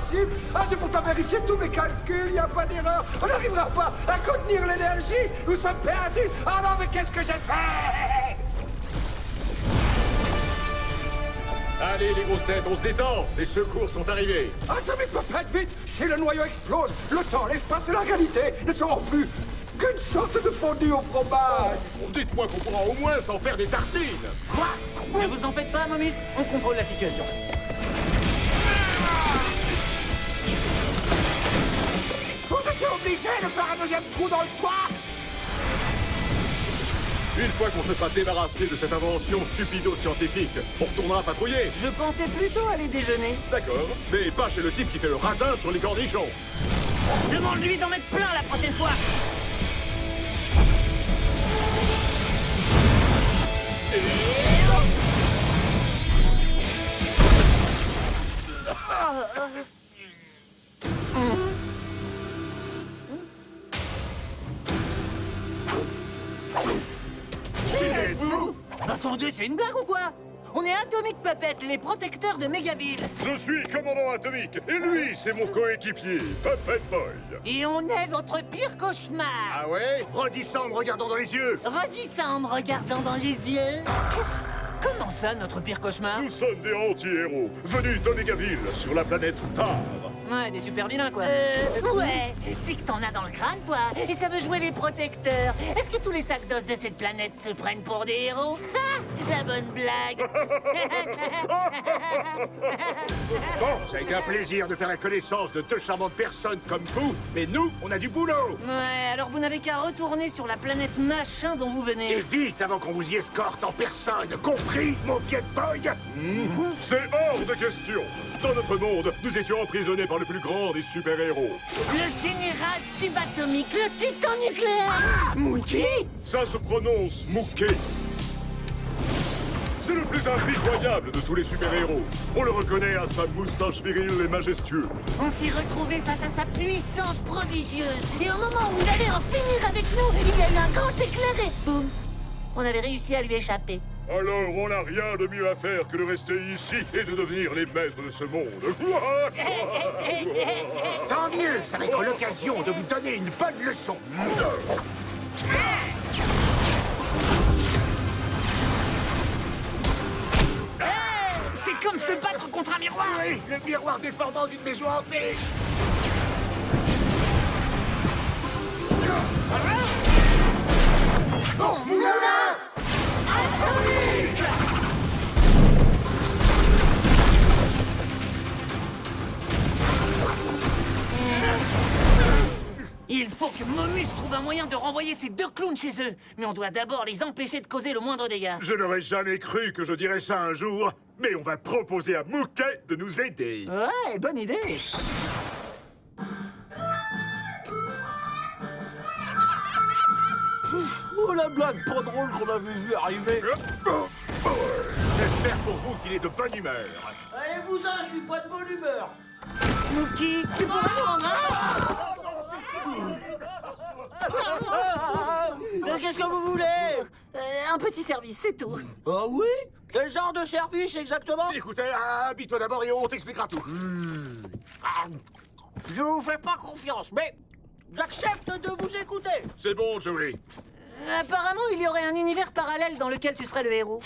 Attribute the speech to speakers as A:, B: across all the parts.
A: impossible. Ah, j'ai pourtant vérifié tous mes calculs, y a pas d'erreur. On n'arrivera pas à contenir l'énergie. Nous sommes perdus. Ah non, mais qu'est-ce que j'ai fait?
B: Allez, les grosses têtes, on se détend. Les secours sont arrivés.
A: Attendez, Puppet, vite. Si le noyau explose, le temps, l'espace et la réalité ne seront plus qu'une sorte de fondue au fromage.
B: Dites-moi qu'on pourra au moins s'en faire des tartines.
C: Quoi? Ne vous en faites pas, Momus. On contrôle la situation.
A: Vous étiez obligé de faire un deuxième trou dans le toit?
B: Une fois qu'on se sera débarrassé de cette invention stupido-scientifique, on retournera patrouiller.
C: Je pensais plutôt aller déjeuner.
B: D'accord, mais pas chez le type qui fait le radin sur les cornichons.
C: Demande-lui d'en mettre plein la prochaine fois. Attendez, c'est une blague ou quoi? On est Atomic Puppet, les protecteurs de Mégaville.
B: Je suis commandant atomique, et lui, c'est mon coéquipier, Puppet Boy.
C: Et on est votre pire cauchemar.
B: Ah ouais? Redis ça en me regardant dans les yeux.
C: Redis ça en me regardant dans les yeux. Comment ça, notre pire cauchemar?
B: Nous sommes des anti-héros, venus d'Omegaville, sur la planète Tar.
C: Ouais, des super vilains, quoi. Ouais, c'est que t'en as dans le crâne, toi. Et ça veut jouer les protecteurs. Est-ce que tous les sacs d'os de cette planète se prennent pour des héros? Ha! La bonne blague.
B: Bon, ça a été un plaisir de faire la connaissance de deux charmantes personnes comme vous, mais nous, on a du boulot.
C: Ouais, alors vous n'avez qu'à retourner sur la planète machin dont vous venez.
B: Et vite, avant qu'on vous y escorte en personne, compris, mon vieux boy? C'est hors de question. Dans notre monde, nous étions emprisonnés par le plus grand des super-héros.
C: Le général subatomique, le titan nucléaire. Mookie?
B: Ça se prononce Mookie. C'est le plus impitoyable de tous les super-héros. On le reconnaît à sa moustache virile et majestueuse.
C: On s'est retrouvés face à sa puissance prodigieuse. Et au moment où il allait en finir avec nous, il y a eu un grand éclair et boum! On avait réussi à lui échapper.
B: Alors, on n'a rien de mieux à faire que de rester ici et de devenir les maîtres de ce monde.
A: Tant mieux, ça va être l'occasion de vous donner une bonne leçon.
C: C'est comme se battre contre un miroir.
A: Oui, le miroir déformant d'une maison hantée. Bon, moulin atomique!
C: Il faut que Momus trouve un moyen de renvoyer ces deux clowns chez eux. Mais on doit d'abord les empêcher de causer le moindre dégât.
B: Je n'aurais jamais cru que je dirais ça un jour, mais on va proposer à Mookie de nous aider.
C: Ouais, bonne idée.
D: Oh, la blague pas drôle qu'on avait vu arriver.
B: J'espère pour vous qu'il est de bonne humeur.
D: Allez-vous-en, je suis pas de bonne humeur.
C: Mookie, tu pourrais nous rendre
D: Qu'est-ce que vous voulez?
C: un petit service, c'est tout.
D: Ah oui? Quel genre de service exactement?
B: Écoutez, habille-toi d'abord et on t'expliquera tout.
D: Je vous fais pas confiance, mais j'accepte de vous écouter.
B: C'est bon, Joey.
C: Apparemment, il y aurait un univers parallèle dans lequel tu serais le héros.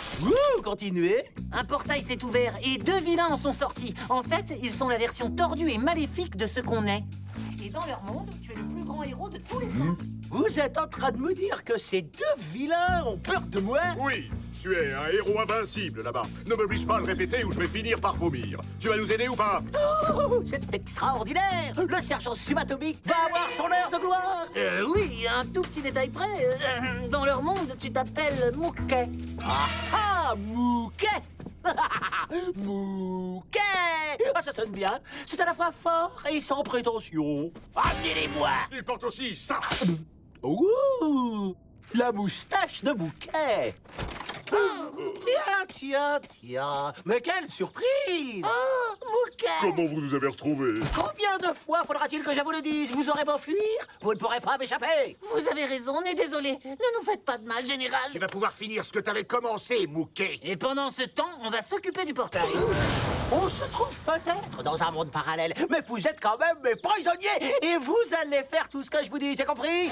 D: Continuez.
C: Un portail s'est ouvert et deux vilains en sont sortis. En fait, ils sont la version tordue et maléfique de ce qu'on est. Et dans leur monde, tu es le plus grand héros de tous les temps.
D: Vous êtes en train de me dire que ces deux vilains ont peur de moi?
B: Oui, tu es un héros invincible là-bas. Ne m'oblige pas à le répéter ou je vais finir par vomir. Tu vas nous aider ou pas?
D: Oh, c'est extraordinaire! Le sergent subatomique va avoir son heure de gloire!
C: Oui, un tout petit détail près. Dans leur monde, tu t'appelles Mookie.
D: Ah, Mookie! Mookie! Ah, ça sonne bien. C'est à la fois fort et sans prétention. Amenez-les-moi!
B: Il porte aussi ça.
D: Ouh! La moustache de Mookie! Tiens. Mais quelle surprise!
C: Oh, Mouquet!
B: Comment vous nous avez retrouvés?
D: Combien de fois faudra-t-il que je vous le dise? Vous aurez beau fuir, vous ne pourrez pas m'échapper.
C: Vous avez raison, on est désolé. Ne nous faites pas de mal, général.
B: Tu vas pouvoir finir ce que t'avais commencé, Mouquet.
C: Et pendant ce temps, on va s'occuper du portail.
D: On se trouve peut-être dans un monde parallèle, mais vous êtes quand même mes prisonniers et vous allez faire tout ce que je vous dis, j'ai compris?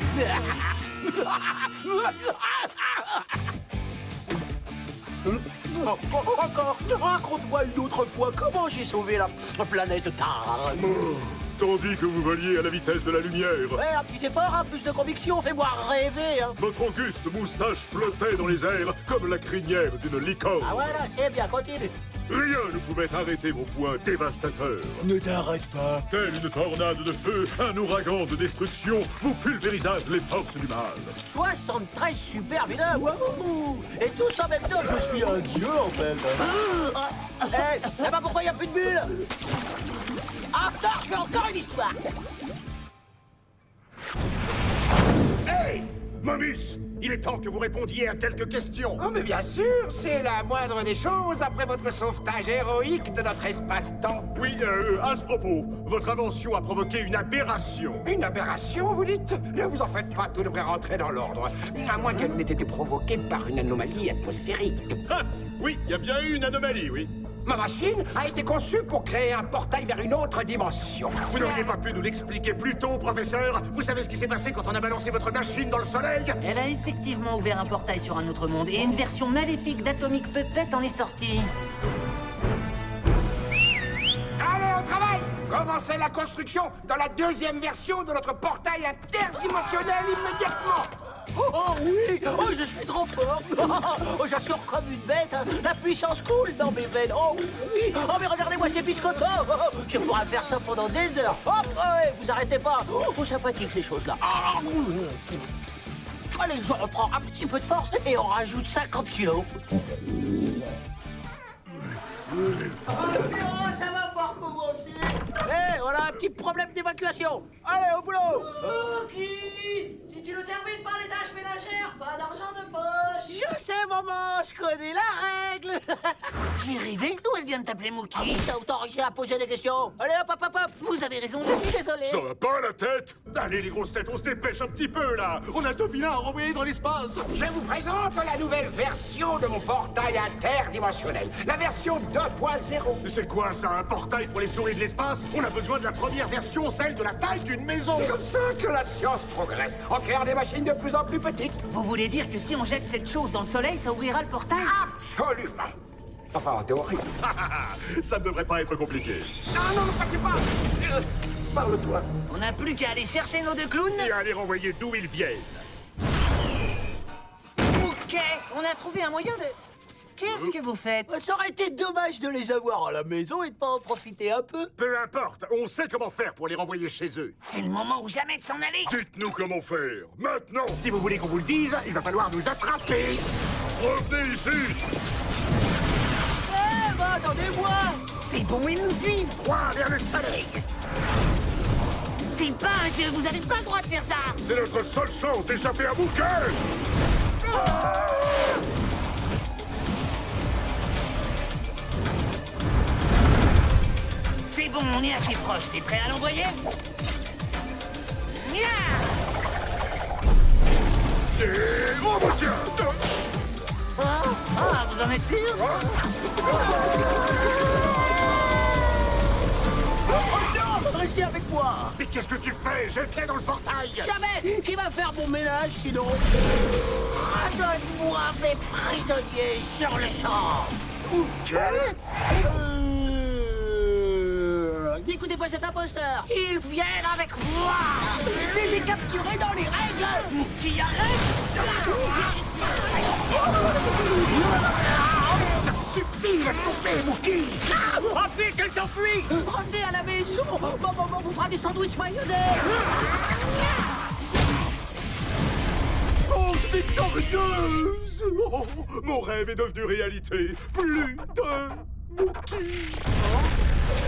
D: Encore, raconte-moi une autre fois comment j'ai sauvé la planète Terre.
B: Tandis que vous voliez à la vitesse de la lumière,
D: Ouais, un petit effort, un plus de conviction, fais-moi rêver, hein.
B: votre auguste moustache flottait dans les airs comme la crinière d'une licorne.
D: Ah voilà, c'est bien, continue.
B: Rien ne pouvait arrêter vos poings dévastateurs.
D: Ne t'arrête pas.
B: Telle une tornade de feu, un ouragan de destruction, vous pulvérisâtes les forces du mal.
D: 73 super vilains, wouhou. Et tous en même temps, je suis un dieu en fait. Hé, c'est pas pourquoi il n'y a plus de bulles. Arthur, je fais encore une histoire.
B: Hey, Momus, il est temps que vous répondiez à quelques questions.
A: Oh, mais bien sûr, c'est la moindre des choses après votre sauvetage héroïque de notre espace-temps.
B: Oui, à ce propos, votre invention a provoqué une aberration.
A: Une aberration, vous dites? Ne vous en faites pas, tout devrait rentrer dans l'ordre. À moins qu'elle n'ait été provoquée par une anomalie atmosphérique.
B: Ah, oui, il y a bien eu une anomalie, oui.
A: Ma machine a été conçue pour créer un portail vers une autre dimension.
B: Vous n'auriez pas pu nous l'expliquer plus tôt, professeur? Vous savez ce qui s'est passé quand on a balancé votre machine dans le soleil?
C: Elle a effectivement ouvert un portail sur un autre monde et une version maléfique d'Atomic Puppet en est sortie.
A: Allez, au travail! Commencez la construction dans la deuxième version de notre portail interdimensionnel immédiatement!
D: Oh oui, oh je suis trop fort. Oh j'assure comme une bête, hein. La puissance coule dans mes veines. Oh oui, oh mais regardez-moi ces biscottos. Oh, je pourrais faire ça pendant des heures. Oh ouais, vous arrêtez pas. Oh ça fatigue ces choses-là. Allez, je reprends un petit peu de force et on rajoute 50 kilos. Oh, ça va pas recommencer. Hé, on a un petit problème d'évacuation. Allez, au boulot. Ok. Si tu ne termines pas les tâches ménagères, pas d'argent de poche. Je sais, maman, je connais la règle.
C: Je vais rêver. D'où elle vient de t'appeler Mookie?
D: T'as autorisé à poser des questions. Allez, hop, hop, hop, hop.
C: Vous avez raison, je suis désolé.
B: Ça va pas la tête? Allez les grosses têtes, on se dépêche un petit peu là. On a deux vilains à renvoyer dans l'espace.
A: Je vous présente la nouvelle version de mon portail interdimensionnel. La version 2.0.
B: C'est quoi ça, un portail pour les souris de l'espace? On a besoin de la première version, celle de la taille d'une maison.
A: C'est comme ça que la science progresse, en créant des machines de plus en plus petites.
C: Vous voulez dire que si on jette cette chose dans le soleil, ça ouvrira le portail?
A: Absolument. Enfin, en théorie.
B: Ça ne devrait pas être compliqué.
A: Non, ne passez pas. Parle-toi.
C: On n'a plus qu'à aller chercher nos deux clowns.
B: Et à les renvoyer d'où ils viennent.
C: Ok, on a trouvé un moyen de... Qu'est-ce que vous faites?
D: Ça aurait été dommage de les avoir à la maison et de pas en profiter un peu.
B: Peu importe, on sait comment faire pour les renvoyer chez eux.
C: C'est le moment ou jamais de s'en aller.
B: Dites-nous comment faire, maintenant.
A: Si vous voulez qu'on vous le dise, il va falloir nous attraper.
B: Revenez ici.
D: Eh, bah, attendez-moi.
C: C'est bon, ils nous suivent.
A: Croix vers le soleil.
C: C'est pas un jeu, vous avez pas le droit de faire ça.
B: C'est notre seule chance d'échapper à Mouquet.
C: C'est bon, on est assez proche. T'es prêt à l'envoyer? Nya!
B: Et oh mon Dieu.
C: Ah, vous en êtes sûr?
D: Oh non, restez avec moi.
B: Mais qu'est-ce que tu fais? Jette-les dans le portail.
D: Jamais. Qui va faire mon ménage sinon? Redonne-moi mes prisonniers sur le champ. N'écoutez pas cet imposteur. Ils viennent avec moi. Je les ai capturés dans les règles. Qui arrête?
A: Ça suffit, laisse tomber, Mookie.
D: Oh vite, elle s'enfuit. Revenez à la maison. Maman vous fera des sandwichs mayonnaise.
B: Oh, victorieuse! Oh, mon rêve est devenu réalité. Plus d'un Mookie.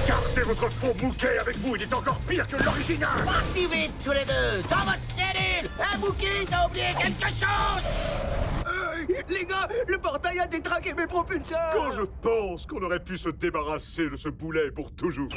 B: Gardez votre faux Mouquet avec vous, il est encore pire que l'original.
D: Pas si vite tous les deux. Dans votre cellule. Un Mookie, t'as oublié quelque chose. Les gars, le portail a détraqué mes propulseurs.
B: Quand je pense qu'on aurait pu se débarrasser de ce boulet pour toujours.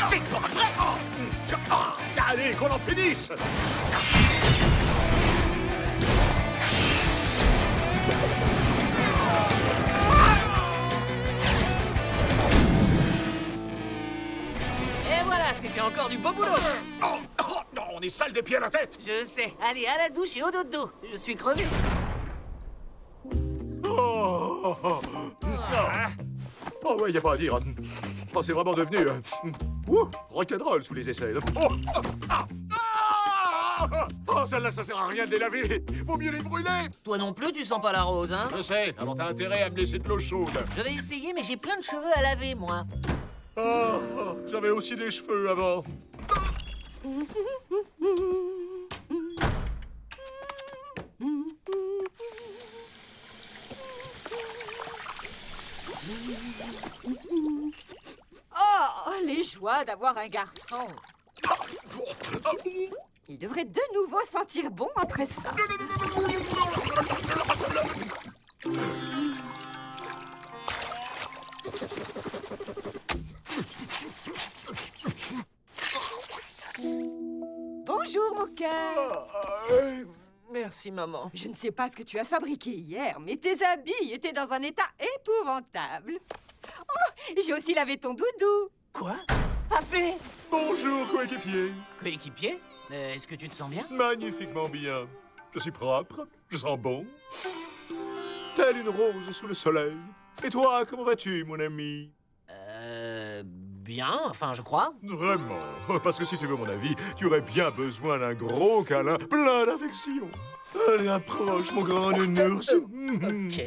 C: C'est pas vrai!
B: Allez, qu'on en finisse!
C: Et voilà, c'était encore du beau boulot!
B: Oh, non, on est sale des pieds à la tête!
C: Je sais. Allez, à la douche et au dodo. Je suis crevé.
B: Oh ouais, y a pas à dire. Oh, c'est vraiment devenu... rock'n'roll sous les aisselles. Oh, celle-là, ça sert à rien de les laver. Vaut mieux les brûler.
C: Toi non plus, tu sens pas la rose, hein?
B: Je sais, alors t'as intérêt à me laisser de l'eau chaude.
C: Je vais essayer, mais j'ai plein de cheveux à laver, moi.
B: J'avais aussi des cheveux avant.
E: Oh, les joies d'avoir un garçon. Il devrait de nouveau sentir bon après ça. Bonjour, mon cœur.
C: Merci, maman.
E: Je ne sais pas ce que tu as fabriqué hier, mais tes habits étaient dans un état épouvantable. Oh, j'ai aussi lavé ton doudou.
C: Quoi? Papé!
B: Bonjour, coéquipier.
C: Coéquipier? Est-ce que tu te sens bien?
B: Magnifiquement bien. Je suis propre, je sens bon. Telle une rose sous le soleil. Et toi, comment vas-tu, mon ami?
C: Bien, enfin, je crois.
B: Vraiment. Parce que si tu veux mon avis, tu aurais bien besoin d'un gros câlin plein d'affection. Allez, approche, mon grand nounours.
C: Ok.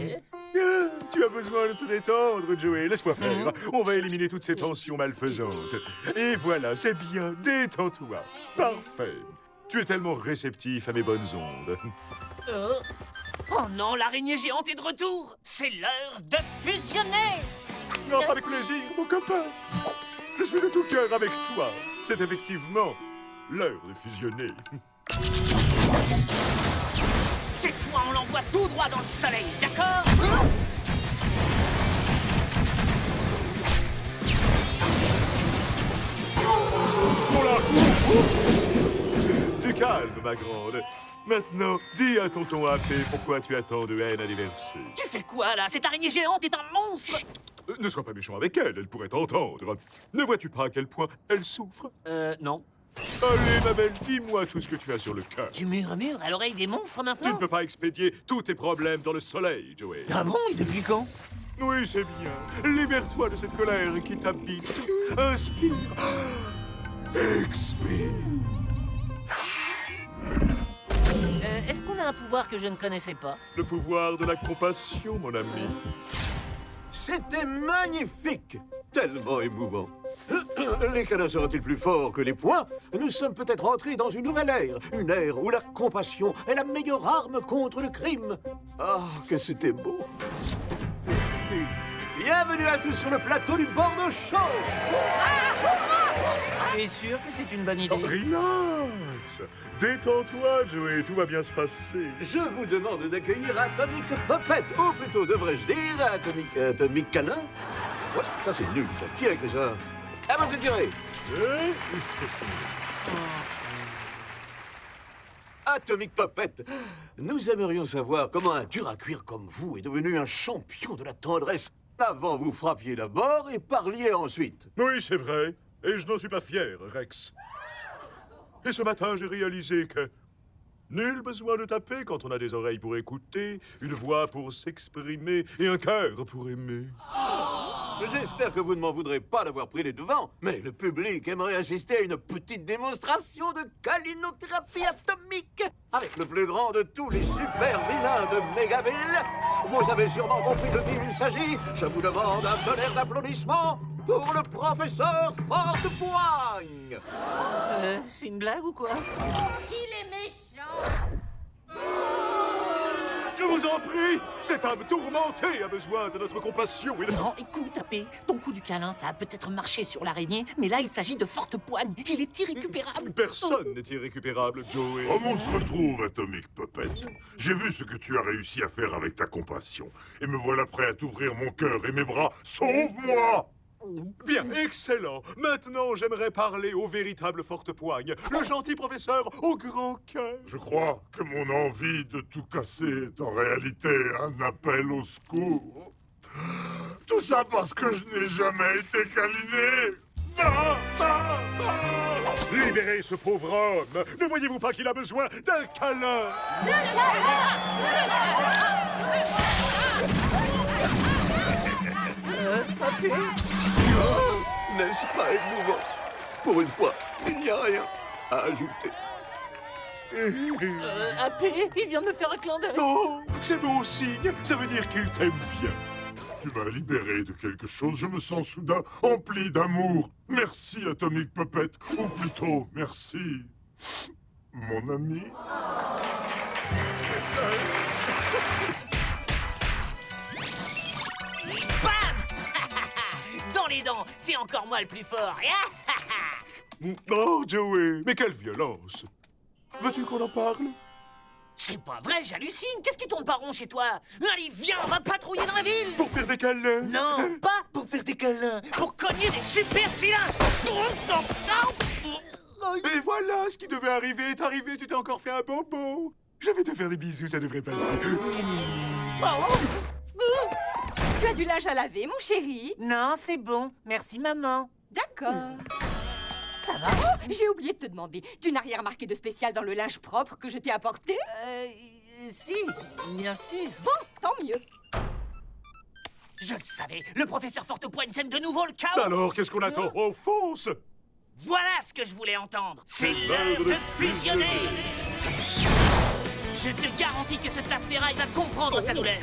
B: Tu as besoin de te détendre, Joey. Laisse-moi faire. On va éliminer toutes ces tensions malfaisantes. Et voilà, c'est bien. Détends-toi. Parfait. Tu es tellement réceptif à mes bonnes ondes.
C: Oh non, l'araignée géante est de retour! C'est l'heure de fusionner!
B: Non, avec plaisir, mon copain. Je suis de tout cœur avec toi. C'est effectivement l'heure de fusionner.
C: Cette fois, on l'envoie tout droit dans le soleil, d'accord?
B: Tu calmes, ma grande. Maintenant, dis à tonton AP pourquoi tu as tant de haine à déverser.
C: Tu fais quoi, là? Cette araignée géante est un monstre!
B: Chut! Ne sois pas méchant avec elle, elle pourrait t'entendre. Ne vois-tu pas à quel point elle souffre?
C: Non.
B: Allez, ma belle, dis-moi tout ce que tu as sur le cœur.
C: Tu murmures à l'oreille des monstres
B: Tu
C: maintenant?
B: ne peux pas expédier tous tes problèmes dans le soleil, Joey.
C: Ah bon? Et depuis quand?
B: Oui, c'est bien. Libère-toi de cette colère qui t'habite. Inspire. Expire.
C: Est-ce qu'on a un pouvoir que je ne connaissais pas?
B: Le pouvoir de la compassion, mon ami.
F: C'était magnifique! Tellement émouvant. Les canons seront-ils plus forts que les poings? Nous sommes peut-être entrés dans une nouvelle ère. Une ère où la compassion est la meilleure arme contre le crime. Ah, que beau! Bienvenue à tous sur le plateau du Bordeaux Show!
C: Tu es sûr que c'est une bonne idée?
B: Relax. Détends-toi, Joey, tout va bien se passer.
F: Je vous demande d'accueillir Atomic Puppet, ou plutôt devrais-je dire Atomic Canin? Ouais, ça c'est nul, ça. Qui a écrit ça? Ah ben, c'est tiré. Atomic Puppet, nous aimerions savoir comment un dur à cuire comme vous est devenu un champion de la tendresse. Avant, vous frappiez d'abord et parliez ensuite.
B: Oui, c'est vrai. Et je n'en suis pas fier, Rex. Et ce matin, j'ai réalisé que nul besoin de taper quand on a des oreilles pour écouter, une voix pour s'exprimer et un cœur pour aimer.
F: J'espère que vous ne m'en voudrez pas d'avoir pris les devants, mais le public aimerait assister à une petite démonstration de câlinothérapie atomique avec le plus grand de tous les super vilains de Megaville, Vous avez sûrement compris de qui il s'agit. Je vous demande un tonnerre d'applaudissements pour le professeur Fortepoigne.
D: C'est une blague ou quoi?
C: Il est méchant.
B: Je vous en prie, cette âme tourmentée a besoin de notre compassion et de...
D: Non, écoute, AP, ton coup du câlin, ça a peut-être marché sur l'araignée, mais là, il s'agit de Fortepoigne. Il est irrécupérable.
B: Personne n'est irrécupérable, Joey.
G: Comment on se retrouve, Atomic Puppet? J'ai vu ce que tu as réussi à faire avec ta compassion. Et me voilà prêt à t'ouvrir mon cœur et mes bras. Sauve-moi!
B: Bien, excellent. Maintenant, j'aimerais parler au véritable Fortepoigne, le gentil professeur au grand cœur.
G: Je crois que mon envie de tout casser est en réalité un appel au secours. Tout ça parce que je n'ai jamais été câliné. Non, non, non.
B: Libérez ce pauvre homme. Ne voyez-vous pas qu'il a besoin d'un câlin?
F: N'est-ce pas émouvant? Pour une fois, il n'y a rien à ajouter.
D: AP, il vient de me faire un clin d'œil.
B: Oh, c'est bon signe. Ça veut dire qu'il t'aime bien.
G: Tu m'as libéré de quelque chose. Je me sens soudain empli d'amour. Merci, Atomic Puppet. Ou plutôt, merci, mon ami.
C: Bam! Dans les dents, c'est encore moi le plus fort.
B: Oh, Joey, mais quelle violence. Veux-tu qu'on en parle?
C: C'est pas vrai, j'hallucine. Qu'est-ce qui tourne pas rond chez toi? Allez, viens, on va patrouiller dans la ville.
B: Pour faire des câlins?
C: Non, pas pour faire des câlins, pour cogner des super filins.
B: Et voilà, ce qui devait arriver est arrivé. Tu t'es encore fait un bobo. Je vais te faire des bisous, ça devrait passer.
E: Tu as du linge à laver, mon chéri?
C: Non, c'est bon. Merci, maman.
E: D'accord.
C: Ça va?
E: Oh, j'ai oublié de te demander. Tu n'as rien remarqué de spécial dans le linge propre que je t'ai apporté?
C: Si, bien sûr.
E: Bon, tant mieux.
C: Je le savais, le professeur Fortepoigne sème de nouveau le chaos.
B: Alors, qu'est-ce qu'on attend? Oh, fonce!
C: Voilà ce que je voulais entendre. C'est
B: l'heure
C: l'heure
B: de
C: de fusionner. Je te garantis que ce tape-ferraille va comprendre sa douleur.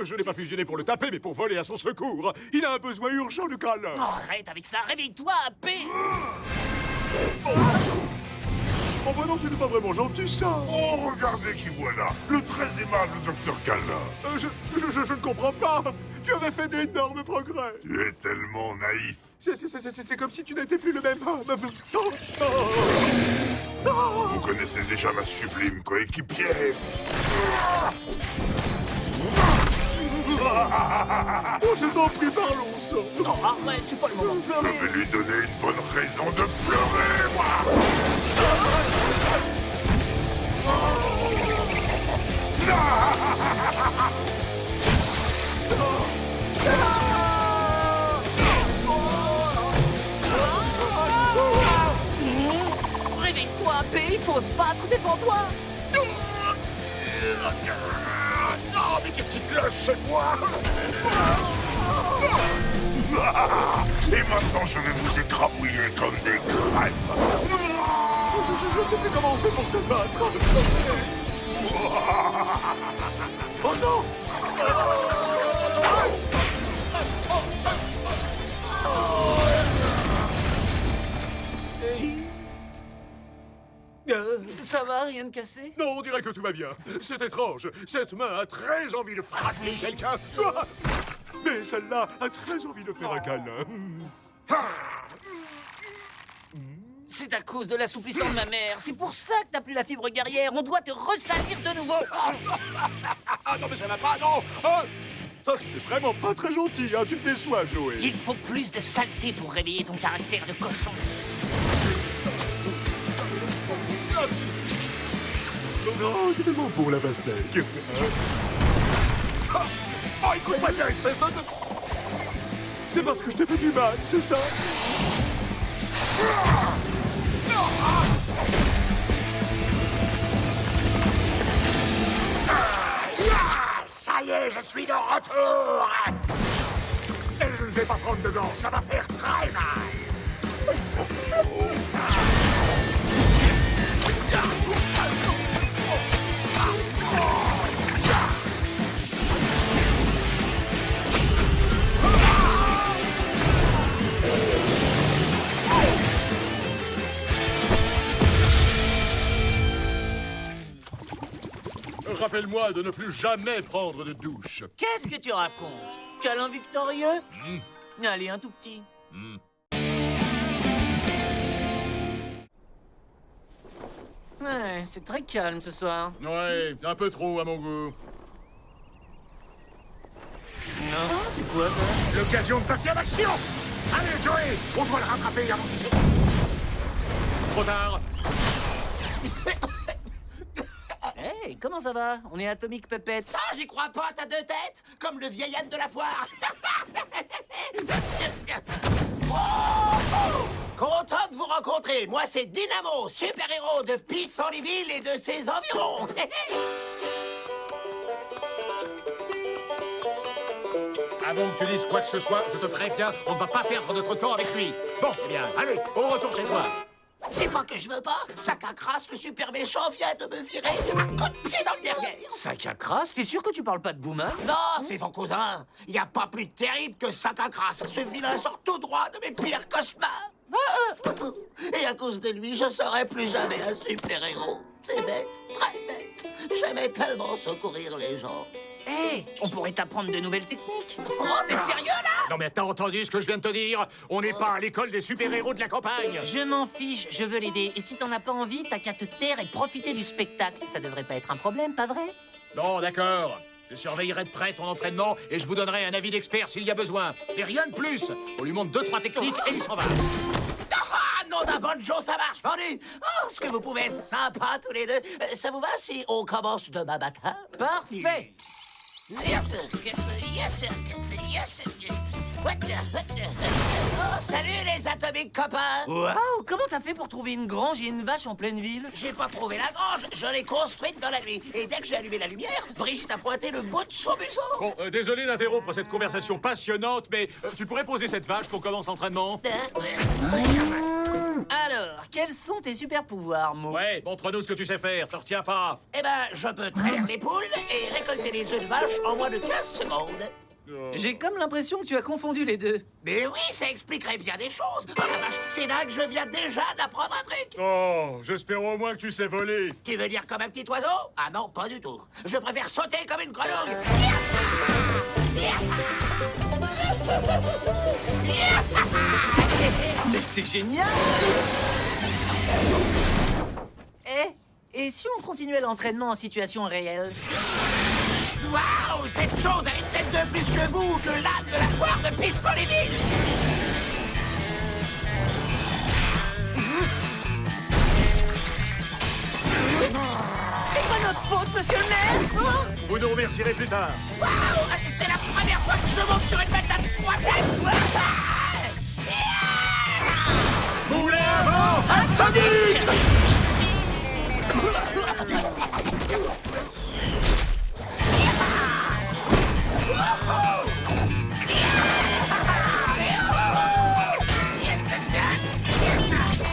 B: Je n'ai pas fusionné pour le taper, mais pour voler à son secours. Il a un besoin urgent de câlin.
C: Arrête avec ça, réveille-toi, AP.
B: Oh bah non, ce n'est pas vraiment gentil, ça.
G: Oh, regardez qui voilà, le très aimable Dr. Calin.
B: Je ne comprends pas. Tu avais fait d'énormes progrès.
G: Tu es tellement naïf.
B: C'est comme si tu n'étais plus le même homme.
G: Vous connaissez déjà ma sublime coéquipière.
B: Oh, je t'en prie, parlons-en.
C: Non, arrête, c'est pas le moment de
G: Je
C: pleurer.
G: vais lui donner une bonne raison de pleurer, moi.
C: Réveille-toi, AP, il faut se battre, défends-toi.
G: Non, mais qu'est-ce qui cloche chez moi? Et maintenant, je vais vous écrabouiller comme des crêpes.
B: Je ne sais plus comment on fait pour se battre. Oh non!
D: Ça va, rien de cassé?
B: Non, on dirait que tout va bien. C'est étrange. Cette main a très envie de frapper quelqu'un. Mais celle-là a très envie de faire un câlin.
C: C'est à cause de l'assouplissement de ma mère. C'est pour ça que t'as plus la fibre guerrière. On doit te ressalir de nouveau.
B: Ah non, mais ça va pas, non. Hein? Ça, c'était vraiment pas très gentil, hein. Tu me déçois, Joey.
C: Il faut plus de saleté pour réveiller ton caractère de cochon.
B: Oh, c'est tellement bon, la pastèque. Oh, écoute-moi bien, espèce de... C'est parce que je t'ai fait du mal, c'est ça?
G: Ça y est, je suis de retour.
B: Et je ne vais pas prendre de gants, ça va faire très mal. rappelle-moi de ne plus jamais prendre de douche.
C: Qu'est-ce que tu racontes? Câlin victorieux? Allez, un tout petit. Ouais, c'est très calme ce soir.
B: Ouais, un peu trop à mon goût.
C: Non, c'est quoi ça?
B: L'occasion de passer à l'action! Allez, Joey, on doit le rattraper avant qu'il se... Trop tard.
C: Hey, comment ça va? On est Atomic Puppet.
D: Ah, j'y crois pas, t'as 2 têtes, comme le vieil âne de la foire. Oh! Content de vous rencontrer. Moi, c'est Dynamo, super-héros de Pissenliville et de ses environs.
B: Avant que tu dises quoi que ce soit, je te préviens, on ne va pas perdre notre temps avec lui. Bon, eh bien, allez, au retour chez toi.
D: C'est pas que je veux pas. Sac à crasse, le super méchant vient de me virer un coup de pied dans le derrière.
C: Sac à crasse? T'es sûr que tu parles pas de Boomer?
D: Non, c'est son cousin. Y a pas plus terrible que Sac à crasse. Ce vilain sort tout droit de mes pires cauchemars. Et à cause de lui, je serai plus jamais un super-héros. C'est bête, très bête. J'aimais tellement secourir les gens.
C: Hey, on pourrait t'apprendre de nouvelles techniques.
D: Oh, t'es sérieux, là?
B: Non mais t'as entendu ce que je viens de te dire? On n'est pas à l'école des super-héros de la campagne.
C: Je m'en fiche, je veux l'aider. Et si t'en as pas envie, t'as qu'à te taire et profiter du spectacle. Ça devrait pas être un problème, pas vrai?
B: Bon, d'accord. Je surveillerai de près ton entraînement et je vous donnerai un avis d'expert s'il y a besoin. Et rien de plus. On lui montre 2-3 techniques et il s'en va.
D: Ah, nom d'un bon Joe, ça marche, vendu. Oh, est-ce que vous pouvez être sympas tous les deux? Ça vous va si on commence demain matin?
C: Parfait.
D: Yes, sir. Yes, sir. Yes, sir. Oh, salut les atomiques copains!
C: Waouh, comment t'as fait pour trouver une grange et une vache en pleine ville?
D: J'ai pas trouvé la grange, je l'ai construite dans la nuit. Et dès que j'ai allumé la lumière, Brigitte a pointé le bout de son museau.
B: Bon, désolé d'interrompre cette conversation passionnante, mais tu pourrais poser cette vache qu'on commence l'entraînement?
C: Alors, quels sont tes super pouvoirs, Mo?
B: Ouais, montre-nous ce que tu sais faire, te retiens pas.
D: Eh ben, je peux traire les poules et récolter les œufs de vache en moins de 15 secondes.
C: J'ai comme l'impression que tu as confondu les deux.
D: Mais oui, ça expliquerait bien des choses. Oh la vache, c'est là que je viens déjà d'apprendre un truc.
B: Oh, j'espère au moins que tu sais voler.
D: Tu veux dire comme un petit oiseau? Ah non, pas du tout. Je préfère sauter comme une grenouille.
C: Mais c'est génial! Et si on continuait l'entraînement en situation réelle?
D: Waouh, cette chose a une tête de plus que vous, que l'âne de la foire de Pissenliville.
C: C'est pas notre faute, monsieur le maire!
B: Vous nous remercierez plus tard.
D: Waouh, c'est la première fois que je monte sur une bête à 3 têtes.
B: Boulet avant, Atomique!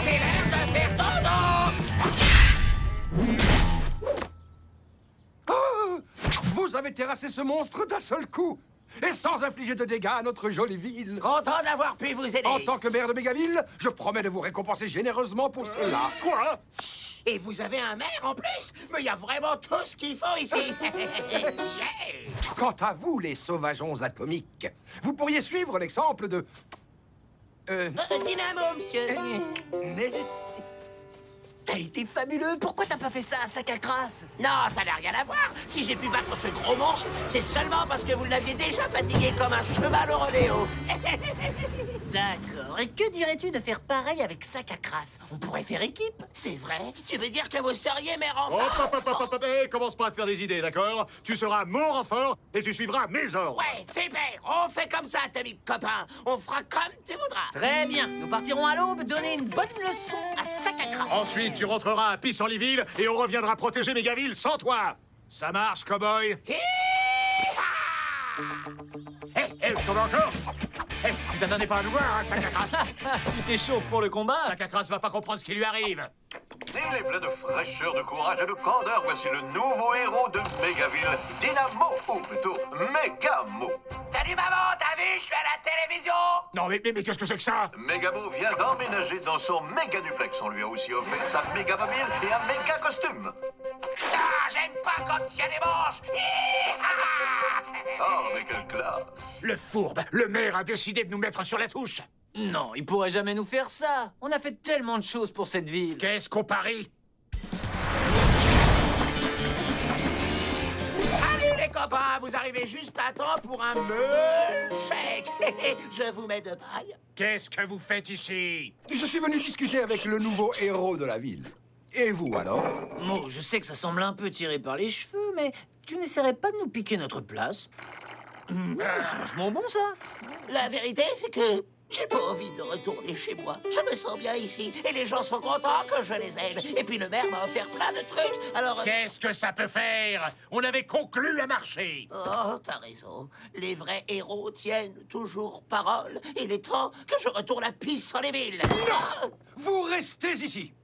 D: C'est l'heure de faire dodo.
A: Oh, vous avez terrassé ce monstre d'un seul coup, et sans infliger de dégâts à notre jolie ville.
D: Content d'avoir pu vous aider.
A: En tant que maire de Mégaville, je promets de vous récompenser généreusement pour cela.
B: Quoi?
D: Et vous avez un maire en plus? Mais il y a vraiment tout ce qu'il faut ici. Yeah.
A: Quant à vous, les sauvageons atomiques, vous pourriez suivre l'exemple de...
D: Dynamo, monsieur.
C: T'as été fabuleux! Pourquoi t'as pas fait ça à Sac à crasse?
D: Non, ça n'a rien à voir. Si j'ai pu battre ce gros monstre, c'est seulement parce que vous l'aviez déjà fatigué comme un cheval au rodéo.
C: D'accord. Et que dirais-tu de faire pareil avec Sac à crasse? On pourrait faire équipe.
D: C'est vrai? Tu veux dire que vous seriez maire
B: Hop,
D: enfant?
B: hop, hop, hop, hop, hop, commence pas à te faire des idées, d'accord? Tu seras mon renfort et tu suivras mes ordres.
D: Ouais, super. On fait comme ça, Atomique copain. On fera comme tu voudras.
C: Très bien. Nous partirons à l'aube donner une bonne leçon à Sac à crasse.
B: Ensuite, tu rentreras à Pissenliville et on reviendra protéger Mégaville sans toi. Ça marche, cowboy? Hé, comment encore? Hé, tu t'attendais pas à nous voir, hein, Sac à crasse?
C: Tu t'échauffes pour le combat?
B: Sac à crasse va pas comprendre ce qui lui arrive.
H: Il est plein de fraîcheur, de courage et de candeur. Voici le nouveau héros de Mégaville, Dynamo, ou plutôt Mégamo.
D: Salut maman, t'as vu? Je suis à la télévision.
B: Non, mais qu'est-ce que c'est que ça?
H: Mégamo vient d'emménager dans son méga duplex. On lui a aussi offert sa méga mobile et un méga costume.
D: Ah,
I: j'aime pas quand il y a des manches.
H: Oh, mais quelle classe!
A: Le fourbe, le maire a décidé de nous mettre sur la touche.
D: Non, il pourrait jamais nous faire ça. On a fait tellement de choses pour cette ville.
A: Qu'est-ce qu'on parie?
I: Salut les copains, vous arrivez juste à temps pour un milkshake. Je vous mets de paille.
A: Qu'est-ce que vous faites ici? Je suis venu discuter avec le nouveau héros de la ville. Et vous, alors?
D: Mo, je sais que ça semble un peu tiré par les cheveux, mais tu n'essaierais pas de nous piquer notre place? C'est vachement bon, ça.
I: La vérité, c'est que j'ai pas envie de retourner chez moi. Je me sens bien ici, et les gens sont contents que je les aide. Et puis le maire m'a offert plein de trucs, alors...
A: Qu'est-ce que ça peut faire? On avait conclu un marché.
I: Oh, t'as raison. Les vrais héros tiennent toujours parole. Il est temps que je retourne à Pissenleville.
A: Non! Vous restez ici.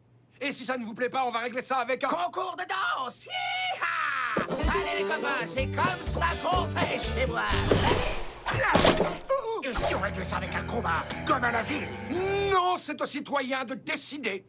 A: Et si ça ne vous plaît pas, on va régler ça avec un...
I: Concours de danse. Yeeha! Allez les copains, c'est comme ça qu'on fait chez moi.
A: Et si on règle ça avec un combat, comme à la ville? Non, c'est aux citoyens de décider.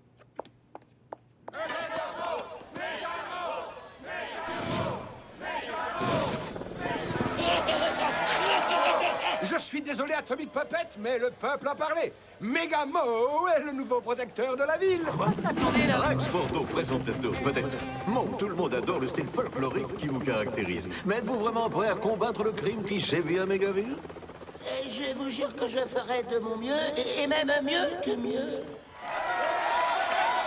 A: Je suis désolé, Atomic Puppet, mais le peuple a parlé. Megamo est le nouveau protecteur de la ville.
D: Quoi? Attendez, là.
H: Rex Bordeaux, présentateur, vedette. Mo, tout le monde adore le style folklorique qui vous caractérise. Mais êtes-vous vraiment prêt à combattre le crime qui sévit à Megaville?
I: Je vous jure que je ferai de mon mieux, et même mieux que mieux.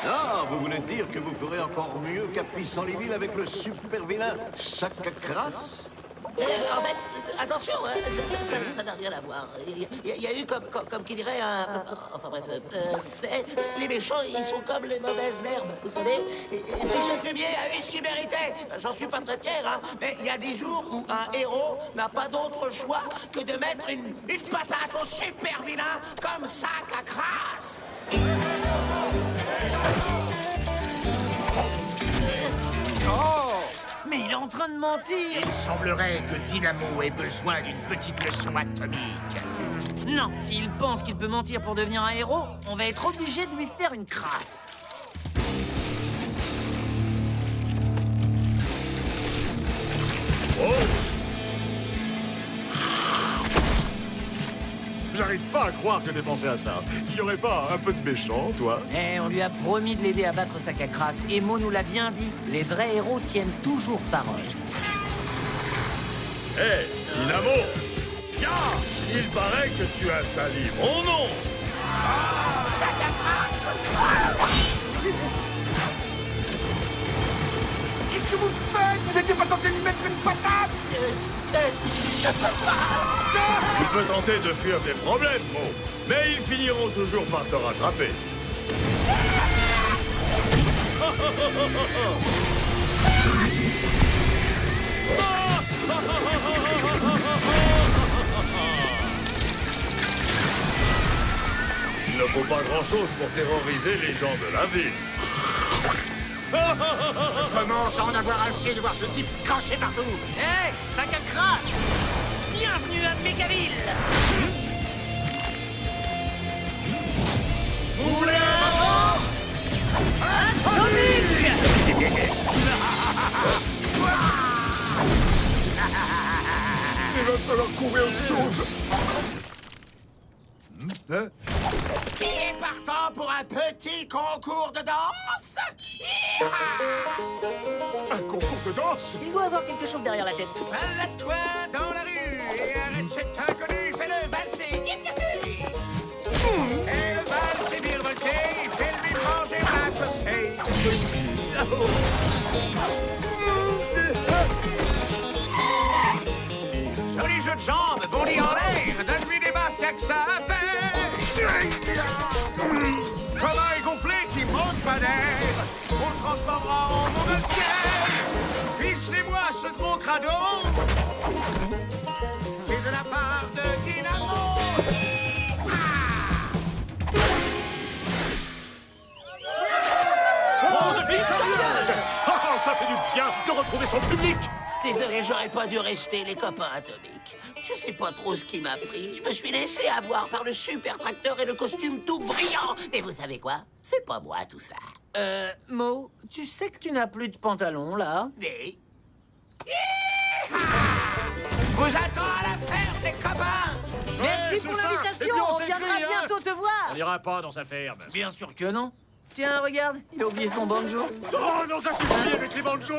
H: Ah, vous voulez dire que vous ferez encore mieux qu'à Pissenleville avec le super vilain Chakakras?
I: En fait, attention, hein, ça n'a rien à voir. Il y a eu comme qui dirait un... Enfin bref, les méchants, ils sont comme les mauvaises herbes, vous savez. Et ce fumier a eu ce qu'il méritait. J'en suis pas très fier, hein. Mais il y a des jours où un héros n'a pas d'autre choix que de mettre une patate au super vilain comme Chakakras.
A: Oh!
D: Mais il est en train de mentir.
A: Il semblerait que Dynamo ait besoin d'une petite leçon atomique.
D: Non, s'il pense qu'il peut mentir pour devenir un héros, on va être obligé de lui faire une crasse.
B: J'arrive pas à croire que t'aies pensé à ça. Tu aurais pas un peu de méchant, toi?
D: Eh, on lui a promis de l'aider à battre Chakakras, et Mo nous l'a bien dit. Les vrais héros tiennent toujours parole.
G: Hé, Dynamo! Ya! Il paraît que tu as sali mon nom!
A: Qu'est-ce que vous faites? Vous étiez pas censé lui mettre une patate?
I: Je peux pas.
G: Tu peux tenter de fuir tes problèmes, Mo, mais ils finiront toujours par te rattraper. Il ne faut pas grand-chose pour terroriser les gens de la ville.
A: Je commence à en avoir assez de voir ce type cracher partout.
C: Hé, Chakakras! Bienvenue à Megaville! Moulin atomique!
G: Il va falloir trouver autre chose.
I: Qui est partant pour un petit concours de danse?
G: Un concours de danse?
C: Il doit avoir quelque chose derrière la tête.
I: Balade-toi dans la rue et arrête cet inconnu, fais-le valser. Et le valse est virevolté, fais-lui manger ma chaussée. Joli jeu de jambes, bondi en l'air, donne-lui des masques à que ça a fait. Comme un gonflé qui manque pas d'air, on le transformera en montgolfière. Ficelez-moi ce gros crado. C'est de la part de Dynamo.
B: Oh, ça fait du bien de retrouver son public!
I: Désolé, j'aurais pas dû rester, les copains atomiques. Je sais pas trop ce qui m'a pris. Je me suis laissé avoir par le super tracteur et le costume tout brillant. Et vous savez quoi? C'est pas moi, tout ça.
C: Mo, tu sais que tu n'as plus de pantalon, là?
I: Mais... Vous attend à la ferme, les copains!
C: Merci pour l'invitation, on viendra bientôt te voir!
F: On n'ira pas dans sa ferme.
C: Bien sûr que non. Tiens, regarde, il a oublié son banjo.
B: Oh non, ça suffit avec les banjos.